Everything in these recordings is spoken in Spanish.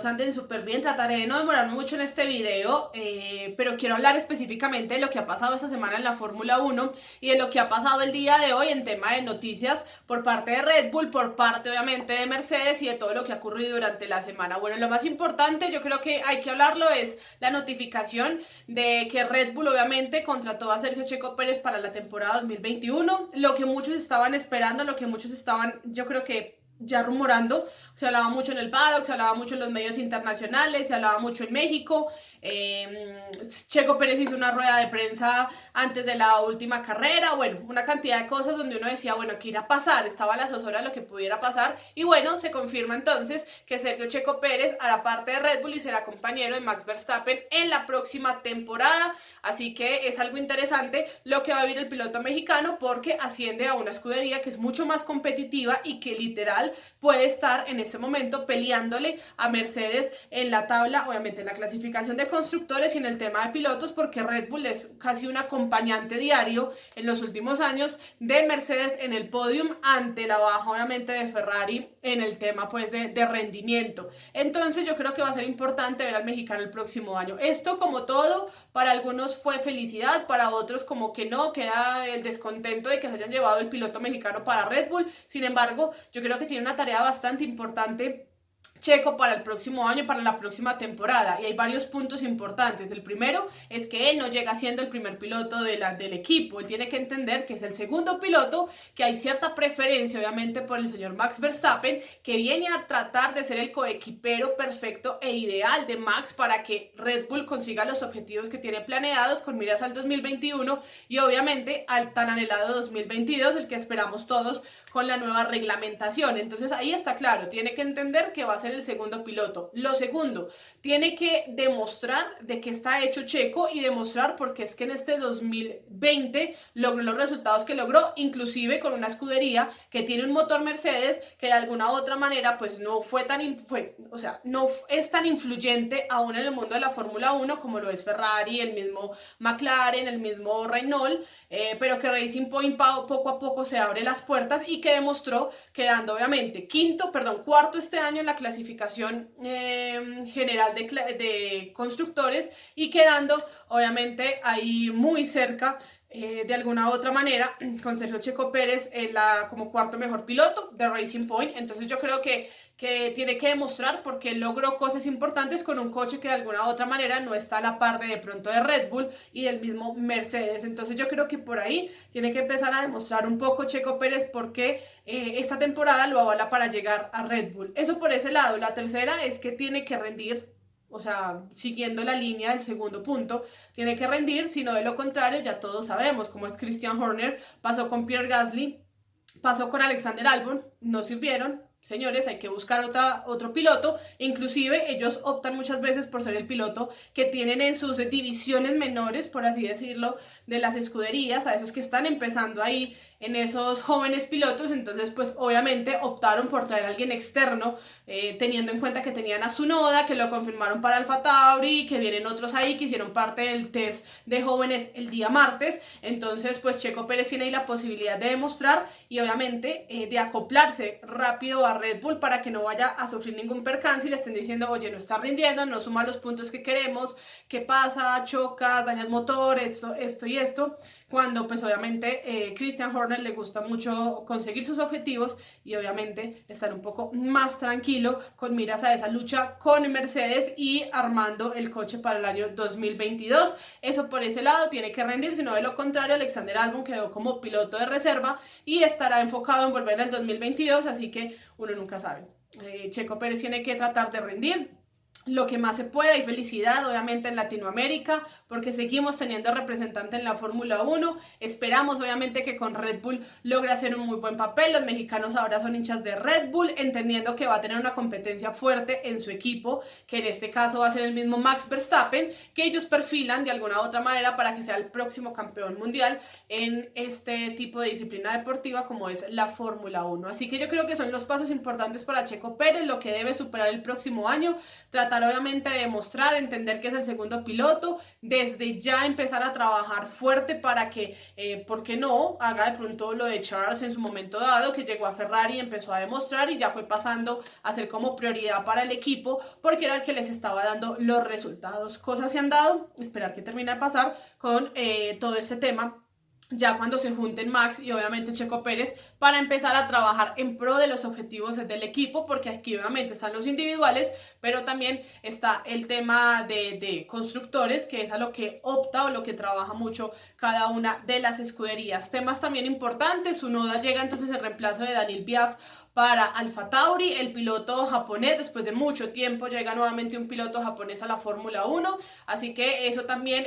todos anden súper bien. Trataré de no demorarme mucho en este video, pero quiero hablar específicamente de lo que ha pasado esta semana en la Fórmula 1 y de lo que ha pasado el día de hoy en tema de noticias por parte de Red Bull, por parte obviamente de Mercedes y de todo lo que ha ocurrido durante la semana. Bueno, lo más importante, yo creo que hay que hablarlo, es la notificación de que Red Bull obviamente contrató a Sergio Checo Pérez para la temporada 2021, lo que muchos estaban esperando, lo que muchos estaban, yo creo que ya rumorando. Se hablaba mucho en el paddock, se hablaba mucho en los medios internacionales, se hablaba mucho en México. Checo Pérez hizo una rueda de prensa antes de la última carrera, bueno, una cantidad de cosas donde uno decía, bueno, ¿qué irá a pasar? Estaba a la zozobra de lo que pudiera pasar, y bueno, se confirma entonces que Sergio Checo Pérez hará parte de Red Bull y será compañero de Max Verstappen en la próxima temporada, así que es algo interesante lo que va a vivir el piloto mexicano, porque asciende a una escudería que es mucho más competitiva y que literal puede estar en este momento peleándole a Mercedes en la tabla, obviamente en la clasificación de constructores y en el tema de pilotos, porque Red Bull es casi un acompañante diario en los últimos años de Mercedes en el podium, ante la baja obviamente de Ferrari en el tema pues de rendimiento. Entonces yo creo que va a ser importante ver al mexicano el próximo año. Esto, como todo, para algunos fue felicidad, para otros como que no, queda el descontento de que se hayan llevado el piloto mexicano para Red Bull. Sin embargo, yo creo que tiene una tarea bastante importante Checo para el próximo año, para la próxima temporada, y hay varios puntos importantes. El primero es que él no llega siendo el primer piloto del equipo, él tiene que entender que es el segundo piloto, que hay cierta preferencia obviamente por el señor Max Verstappen, que viene a tratar de ser el coequipero perfecto e ideal de Max para que Red Bull consiga los objetivos que tiene planeados con miras al 2021 y obviamente al tan anhelado 2022, el que esperamos todos con la nueva reglamentación. Entonces ahí está claro, tiene que entender que va a ser el segundo piloto. Lo segundo, tiene que demostrar de qué está hecho Checo y demostrar porque es que en este 2020 logró los resultados que logró, inclusive con una escudería que tiene un motor Mercedes que de alguna u otra manera pues no fue tan, no es tan influyente aún en el mundo de la Fórmula 1 como lo es Ferrari, el mismo McLaren, el mismo Renault, pero que Racing Point poco a poco se abre las puertas y que demostró, quedando obviamente cuarto este año en la clasificación general de constructores y quedando obviamente ahí muy cerca de alguna u otra manera con Sergio Checo Pérez como cuarto mejor piloto de Racing Point. Entonces yo creo que tiene que demostrar porque logró cosas importantes con un coche que de alguna u otra manera no está a la par de pronto de Red Bull y del mismo Mercedes. Entonces yo creo que por ahí tiene que empezar a demostrar un poco Checo Pérez porque esta temporada lo avala para llegar a Red Bull. Eso por ese lado. La tercera es que tiene que rendir, o sea, siguiendo la línea del segundo punto, tiene que rendir, sino de lo contrario ya todos sabemos cómo es Christian Horner, pasó con Pierre Gasly, pasó con Alexander Albon, no sirvieron. Señores, hay que buscar otro piloto. Inclusive ellos optan muchas veces por ser el piloto que tienen en sus divisiones menores, por así decirlo, de las escuderías, a esos que están empezando ahí en esos jóvenes pilotos. Entonces pues obviamente optaron por traer a alguien externo, teniendo en cuenta que tenían a Tsunoda, que lo confirmaron para Alfa Tauri, que vienen otros ahí que hicieron parte del test de jóvenes el día martes. Entonces pues Checo Pérez tiene ahí la posibilidad de demostrar y obviamente de acoplarse rápido a Red Bull para que no vaya a sufrir ningún percance y le estén diciendo, oye, no está rindiendo, no suma los puntos que queremos, ¿qué pasa? Chocas, dañas motor, esto y esto, cuando pues obviamente Christian Horner le gusta mucho conseguir sus objetivos y obviamente estar un poco más tranquilo con miras a esa lucha con Mercedes y armando el coche para el año 2022. Eso por ese lado tiene que rendir, sino de lo contrario Alexander Albon quedó como piloto de reserva y estará enfocado en volver en el 2022, así que uno nunca sabe. Checo Pérez tiene que tratar de rendir lo que más se pueda y felicidad obviamente en Latinoamérica porque seguimos teniendo representante en la Fórmula 1. Esperamos obviamente que con Red Bull logre hacer un muy buen papel. Los mexicanos ahora son hinchas de Red Bull, entendiendo que va a tener una competencia fuerte en su equipo, que en este caso va a ser el mismo Max Verstappen, que ellos perfilan de alguna u otra manera para que sea el próximo campeón mundial en este tipo de disciplina deportiva como es la Fórmula 1. Así que yo creo que son los pasos importantes para Checo Pérez, lo que debe superar el próximo año, tratar obviamente de demostrar, entender que es el segundo piloto, desde ya empezar a trabajar fuerte para que, ¿por qué no?, haga de pronto lo de Charles en su momento dado, que llegó a Ferrari y empezó a demostrar y ya fue pasando a ser como prioridad para el equipo porque era el que les estaba dando los resultados. Cosas se han dado, esperar que termine de pasar con todo este tema ya cuando se junten Max y obviamente Checo Pérez para empezar a trabajar en pro de los objetivos del equipo, porque aquí obviamente están los individuales, pero también está el tema de constructores, que es a lo que opta o lo que trabaja mucho cada una de las escuderías. Temas también importantes, Tsunoda llega entonces en reemplazo de Daniel Biaf para Alfa Tauri, el piloto japonés, después de mucho tiempo llega nuevamente un piloto japonés a la Fórmula 1, así que eso también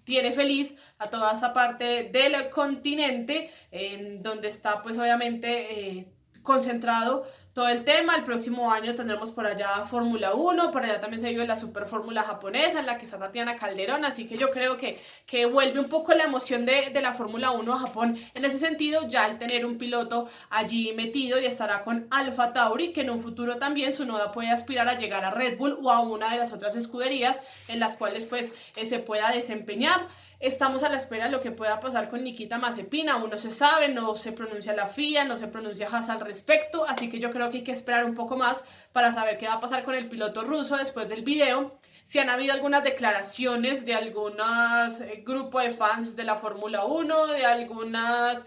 tiene feliz a toda esa parte del continente, en donde está pues obviamente concentrado todo el tema. El próximo año tendremos por allá Fórmula 1, por allá también se vive la Super Fórmula japonesa en la que está Tatiana Calderón, así que yo creo que vuelve un poco la emoción de la Fórmula 1 a Japón en ese sentido, ya al tener un piloto allí metido, y estará con Alfa Tauri, que en un futuro también Tsunoda puede aspirar a llegar a Red Bull o a una de las otras escuderías en las cuales pues se pueda desempeñar. Estamos a la espera de lo que pueda pasar con Nikita Mazepin, aún no se sabe, no se pronuncia la FIA, no se pronuncia Haas al respecto, así que yo creo que hay que esperar un poco más para saber qué va a pasar con el piloto ruso después del video. Si han habido algunas declaraciones de algunos grupos de fans de la Fórmula 1, de algunas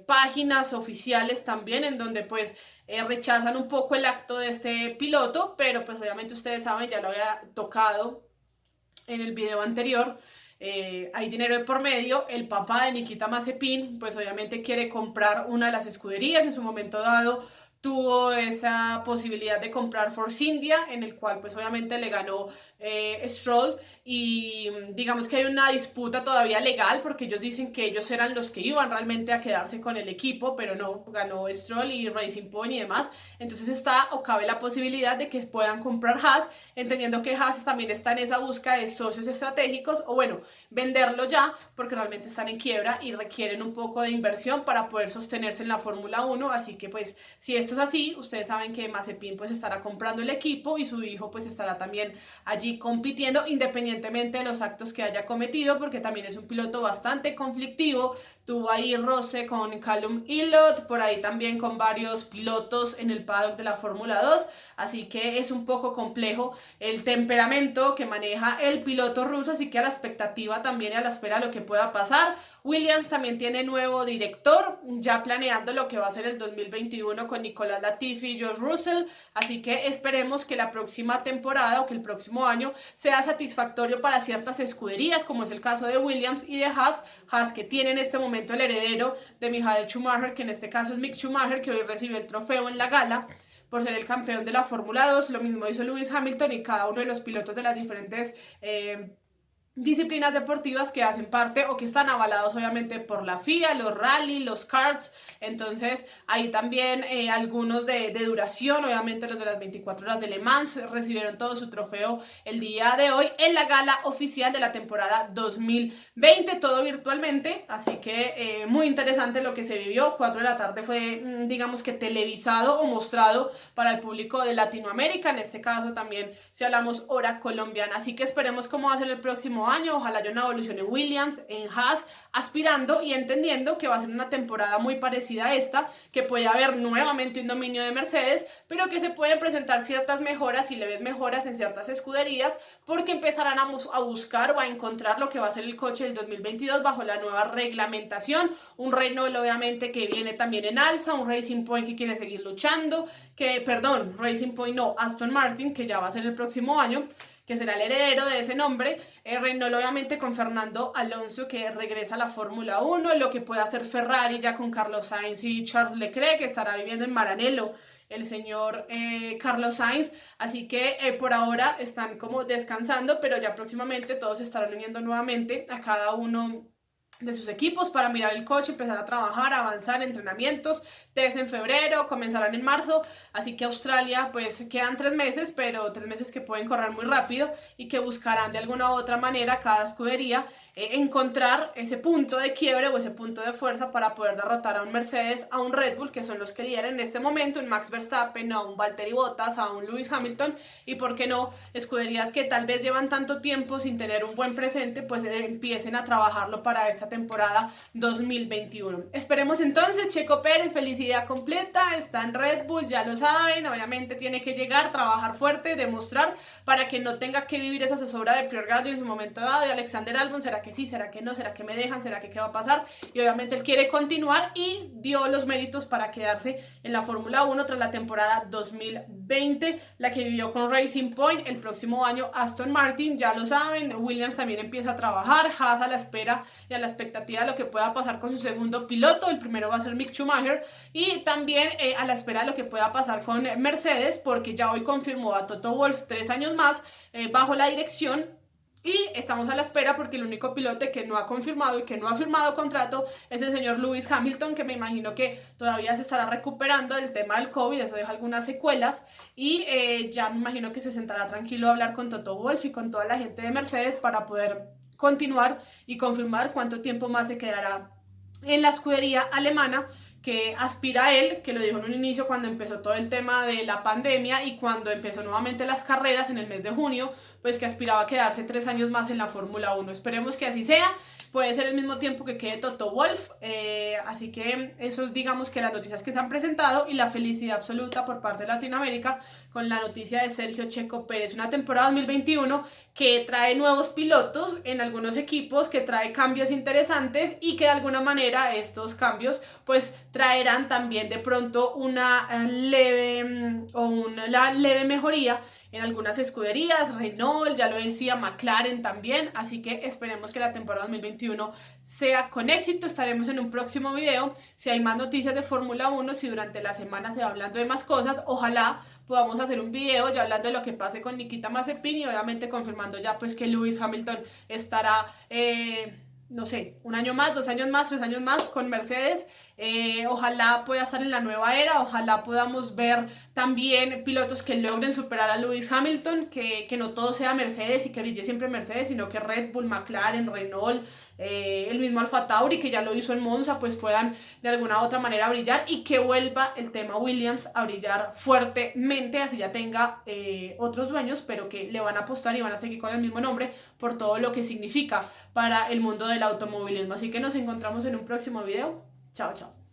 páginas oficiales también, en donde pues rechazan un poco el acto de este piloto, pero pues obviamente ustedes saben, ya lo había tocado en el video anterior, hay dinero de por medio. El papá de Nikita Mazepin pues obviamente quiere comprar una de las escuderías. En su momento dado tuvo esa posibilidad de comprar Force India, en el cual pues obviamente le ganó Stroll, y digamos que hay una disputa todavía legal porque ellos dicen que ellos eran los que iban realmente a quedarse con el equipo, pero no, ganó Stroll y Racing Point y demás. Entonces está o cabe la posibilidad de que puedan comprar Haas, entendiendo que Haas también está en esa búsqueda de socios estratégicos, o bueno, venderlo ya porque realmente están en quiebra y requieren un poco de inversión para poder sostenerse en la Fórmula 1, así que pues si esto es así, ustedes saben que Mazepin pues estará comprando el equipo y su hijo pues estará también allí compitiendo independientemente de los actos que haya cometido, porque también es un piloto bastante conflictivo. Tuvo ahí roce con Callum Ilott, por ahí también con varios pilotos en el paddock de la Fórmula 2, así que es un poco complejo el temperamento que maneja el piloto ruso, así que a la expectativa también y a la espera de lo que pueda pasar. Williams también tiene nuevo director, ya planeando lo que va a ser el 2021 con Nicolas Latifi y George Russell, así que esperemos que la próxima temporada o que el próximo año sea satisfactorio para ciertas escuderías, como es el caso de Williams y de Haas que tiene en este momento el heredero de Michael Schumacher, que en este caso es Mick Schumacher, que hoy recibió el trofeo en la gala por ser el campeón de la Fórmula 2, lo mismo hizo Lewis Hamilton y cada uno de los pilotos de las diferentes disciplinas deportivas que hacen parte o que están avalados obviamente por la FIA, los rally, los karts. Entonces ahí también algunos de duración, obviamente los de las 24 horas de Le Mans recibieron todo su trofeo el día de hoy en la gala oficial de la temporada 2020, todo virtualmente, así que muy interesante lo que se vivió. 4 de la tarde fue digamos que televisado o mostrado para el público de Latinoamérica, en este caso también si hablamos hora colombiana, así que esperemos cómo va a ser el próximo año. Ojalá haya una evolución en Williams, en Haas, aspirando y entendiendo que va a ser una temporada muy parecida a esta, que puede haber nuevamente un dominio de Mercedes, pero que se pueden presentar ciertas mejoras y leves mejoras en ciertas escuderías, porque empezarán a buscar o a encontrar lo que va a ser el coche del 2022 bajo la nueva reglamentación. Un Renault obviamente que viene también en alza, un Racing Point que quiere seguir luchando, Racing Point no, Aston Martin, que ya va a ser el próximo año, que será el heredero de ese nombre. Renault obviamente con Fernando Alonso, que regresa a la Fórmula 1, lo que puede hacer Ferrari ya con Carlos Sainz y Charles Leclerc, que estará viviendo en Maranello el señor Carlos Sainz, así que por ahora están como descansando, pero ya próximamente todos estarán uniendo nuevamente a cada uno de sus equipos para mirar el coche, empezar a trabajar, avanzar, entrenamientos, test en febrero, comenzarán en marzo, así que Australia pues quedan 3 meses, pero 3 meses que pueden correr muy rápido y que buscarán de alguna u otra manera cada escudería encontrar ese punto de quiebre o ese punto de fuerza para poder derrotar a un Mercedes, a un Red Bull, que son los que lideran en este momento, un Max Verstappen, a un Valtteri Bottas, a un Lewis Hamilton, y por qué no, escuderías que tal vez llevan tanto tiempo sin tener un buen presente, pues empiecen a trabajarlo para esta temporada 2021. Esperemos entonces. Checo Pérez, felicidad completa, está en Red Bull, ya lo saben, obviamente tiene que llegar, trabajar fuerte, demostrar para que no tenga que vivir esa zozobra de Pierre Gasly en su momento dado, de Alexander Albon, ¿será que sí, será que no, será que me dejan, será que qué va a pasar? Y obviamente él quiere continuar y dio los méritos para quedarse en la Fórmula 1 tras la temporada 2020, la que vivió con Racing Point. El próximo año Aston Martin, ya lo saben, Williams también empieza a trabajar, Haas a la espera y a la expectativa de lo que pueda pasar con su segundo piloto, el primero va a ser Mick Schumacher, y también a la espera de lo que pueda pasar con Mercedes, porque ya hoy confirmó a Toto Wolff 3 años más bajo la dirección. Y estamos a la espera porque el único piloto que no ha confirmado y que no ha firmado contrato es el señor Lewis Hamilton, que me imagino que todavía se estará recuperando del tema del COVID, eso deja algunas secuelas, y ya me imagino que se sentará tranquilo a hablar con Toto Wolff y con toda la gente de Mercedes para poder continuar y confirmar cuánto tiempo más se quedará en la escudería alemana, que aspira a él, que lo dijo en un inicio cuando empezó todo el tema de la pandemia y cuando empezó nuevamente las carreras en el mes de junio, pues que aspiraba a quedarse 3 años más en la Fórmula 1. Esperemos que así sea. Puede ser el mismo tiempo que quede Toto Wolff, así que eso es, digamos, que las noticias que se han presentado, y la felicidad absoluta por parte de Latinoamérica con la noticia de Sergio Checo Pérez. Una temporada 2021 que trae nuevos pilotos en algunos equipos, que trae cambios interesantes y que de alguna manera estos cambios pues traerán también de pronto una leve mejoría en algunas escuderías, Renault, ya lo decía, McLaren también, así que esperemos que la temporada 2021 sea con éxito. Estaremos en un próximo video, si hay más noticias de Fórmula 1, si durante la semana se va hablando de más cosas, ojalá podamos hacer un video ya hablando de lo que pase con Nikita Mazepin y obviamente confirmando ya pues que Lewis Hamilton estará no sé, 1 año más, 2 años más, 3 años más con Mercedes. Ojalá pueda estar en la nueva era, ojalá podamos ver también pilotos que logren superar a Lewis Hamilton, que no todo sea Mercedes y que brille siempre Mercedes, sino que Red Bull, McLaren, Renault, el mismo Alfa Tauri, que ya lo hizo en Monza, pues puedan de alguna u otra manera brillar, y que vuelva el tema Williams a brillar fuertemente, así ya tenga otros dueños, pero que le van a apostar y van a seguir con el mismo nombre por todo lo que significa para el mundo del automovilismo. Así que nos encontramos en un próximo video. Chao, chao.